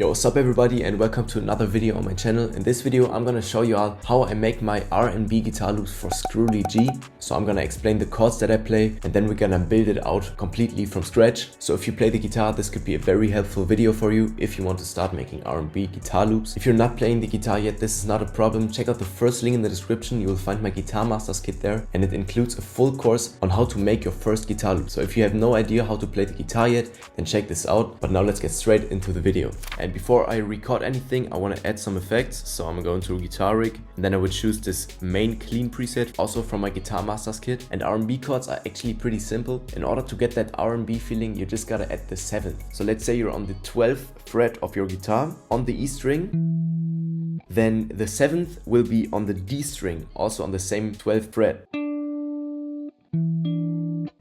Yo, what's up everybody and welcome to another video on my channel. In this video I'm gonna show you all how I make my R&B guitar loops for Screwly G. So I'm gonna explain the chords that I play and then we're gonna build it out completely from scratch. So if you play the guitar, this could be a very helpful video for you if you want to start making R&B guitar loops. If you're not playing the guitar yet, this is not a problem. Check out the first link in the description. You will find my Guitar Masters kit there and it includes a full course on how to make your first guitar loop. So if you have no idea how to play the guitar yet, then check this out. But now let's get straight into the video. And before I record anything, I want to add some effects. So I'm going to Guitar Rig and then I would choose this main clean preset, also from my Guitar Masters kit. And R&B chords are actually pretty simple. In order to get that R&B feeling, you just gotta add the 7th. So let's say you're on the 12th fret of your guitar on the E string. Then the 7th will be on the D string, also on the same 12th fret.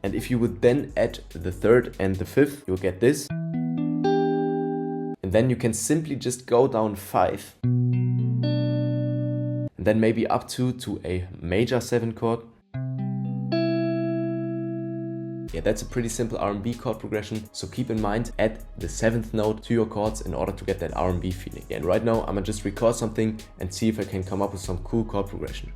And if you would then add the 3rd and the 5th, you'll get this. And then you can simply just go down 5. And then maybe up to a major 7 chord. Yeah, that's a pretty simple R&B chord progression. So keep in mind, add the 7th note to your chords in order to get that R&B feeling. Yeah, and right now I'm gonna just record something and see if I can come up with some cool chord progression.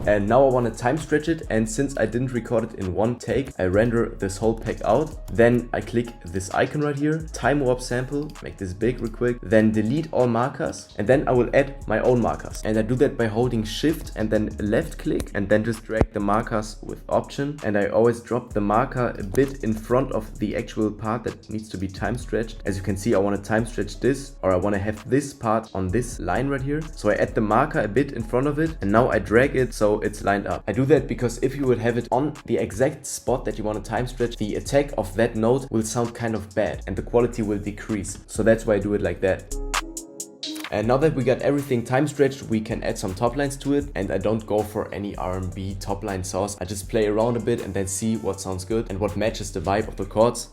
And now I want to time stretch it, and since I didn't record it in one take, I render this whole pack out. Then I click this icon right here, time warp sample, make this big real quick, then delete all markers, and then I will add my own markers. And I do that by holding shift and then left click and then just drag the markers with option. And I always drop the marker a bit in front of the actual part that needs to be time stretched. As you can see, I want to time stretch this, or I want to have this part on this line right here. So I add the marker a bit in front of it and now I drag it so it's lined up. I do that because if you would have it on the exact spot that you want to time stretch, the attack of that note will sound kind of bad and the quality will decrease. So that's why I do it like that. And now that we got everything time stretched, we can add some top lines to it. And I don't go for any R&B top line sauce. I just play around a bit and then see what sounds good and what matches the vibe of the chords.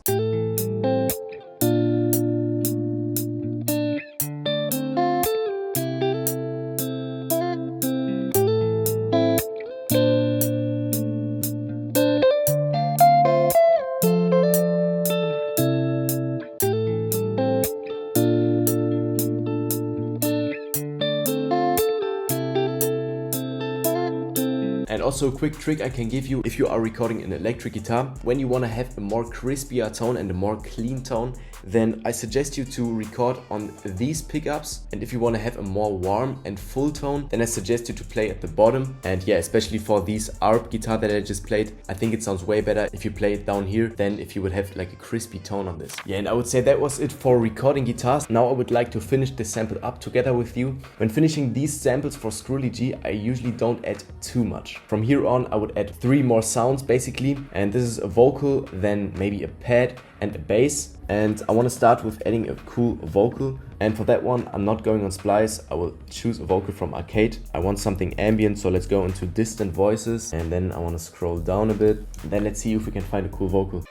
And also a quick trick I can give you if you are recording an electric guitar. When you want to have a more crispier tone and a more clean tone, then I suggest you to record on these pickups. And if you want to have a more warm and full tone, then I suggest you to play at the bottom. And yeah, especially for these ARP guitar that I just played, I think it sounds way better if you play it down here than if you would have like a crispy tone on this. Yeah, and I would say that was it for recording guitars. Now I would like to finish this sample up together with you. When finishing these samples for Screwly G, I usually don't add too much. From here on, I would add 3 more sounds basically. And this is a vocal, then maybe a pad and a bass. And I want to start with adding a cool vocal. And for that one, I'm not going on splice. I will choose a vocal from Arcade. I want something ambient, so let's go into distant voices. And then I want to scroll down a bit. And then let's see if we can find a cool vocal.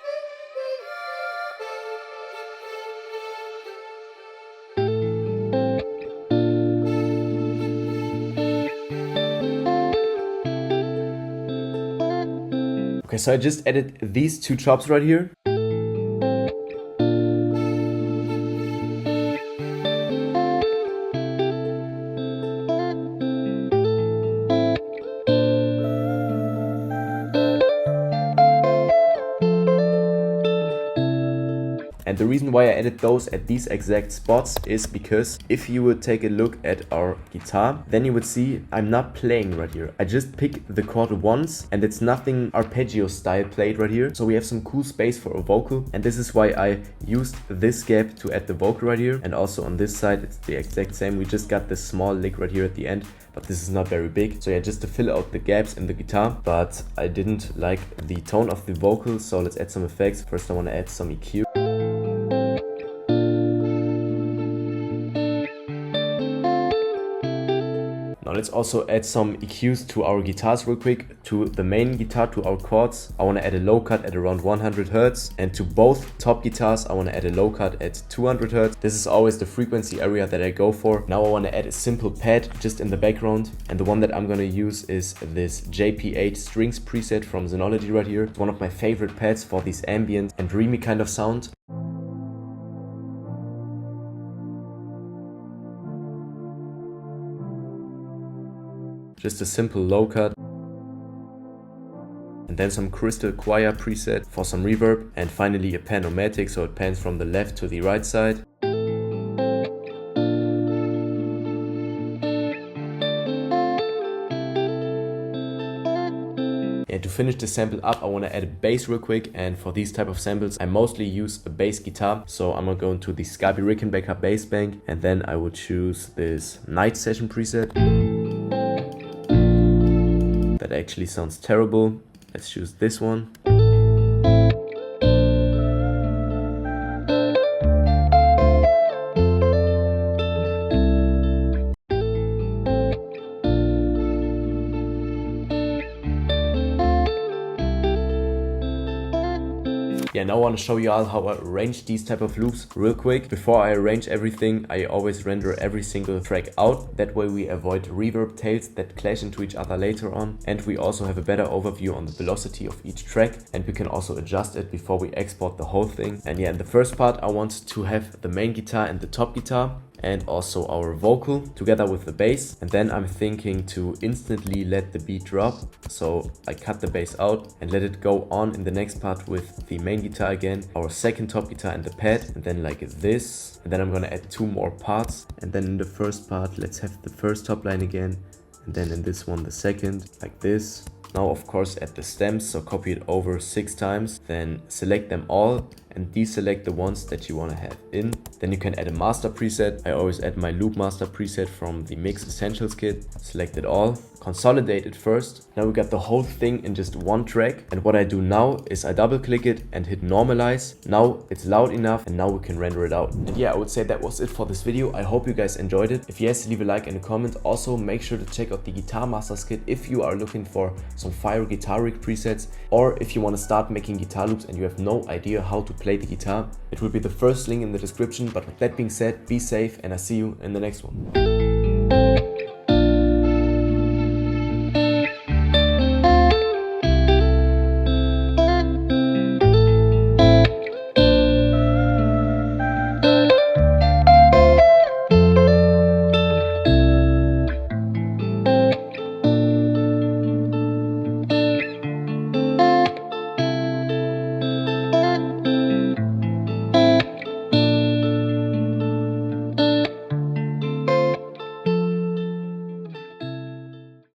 Okay, so I just added these 2 chops right here. And the reason why I added those at these exact spots is because if you would take a look at our guitar, then you would see I'm not playing right here. I just pick the chord once and it's nothing arpeggio style played right here. So we have some cool space for a vocal. And this is why I used this gap to add the vocal right here. And also on this side, it's the exact same. We just got this small lick right here at the end, but this is not very big. So yeah, just to fill out the gaps in the guitar. But I didn't like the tone of the vocal, so let's add some effects. First I want to add some EQ. let's also add some EQs to our guitars real quick. To the main guitar, to our chords, I want to add a low cut at around 100 Hz. And to both top guitars, I want to add a low cut at 200 Hz. This is always the frequency area that I go for. Now I want to add a simple pad just in the background. And the one that I'm going to use is this JP8 strings preset from Synology right here. It's one of my favorite pads for this ambient and dreamy kind of sound. Just a simple low cut. And then some crystal choir preset for some reverb. And finally a pan-o-matic, so it pans from the left to the right side. And to finish the sample up, I want to add a bass real quick, and for these type of samples I mostly use a bass guitar. So I'm gonna go into the Scarby Rickenbacker bass bank, and then I would choose this night session preset. That actually sounds terrible. Let's choose this one. Yeah, now I want to show you all how I arrange these type of loops real quick. Before I arrange everything, I always render every single track out. That way we avoid reverb tails that clash into each other later on. And we also have a better overview on the velocity of each track. And we can also adjust it before we export the whole thing. And yeah, in the first part, I want to have the main guitar and the top guitar, and also our vocal together with the bass. And then I'm thinking to instantly let the beat drop. So I cut the bass out and let it go on in the next part with the main guitar again, our second top guitar and the pad, and then like this. And then I'm gonna add 2 more parts. And then in the first part, let's have the first top line again. And then in this one, the second, like this. Now, of course, add the stems, so copy it over 6 times, then select them all and deselect the ones that you want to have in. Then you can add a master preset. I always add my loop master preset from the Mix Essentials kit. Select it all, consolidate it first. Now we got the whole thing in just one track. And what I do now is I double click it and hit normalize. Now it's loud enough and now we can render it out. And yeah, I would say that was it for this video. I hope you guys enjoyed it. If yes, leave a like and a comment. Also make sure to check out the Guitar Masters kit if you are looking for some fire guitar rig presets, or if you want to start making guitar loops and you have no idea how to play the guitar. It will be the first link in the description. But with that being said, be safe and I see you in the next one.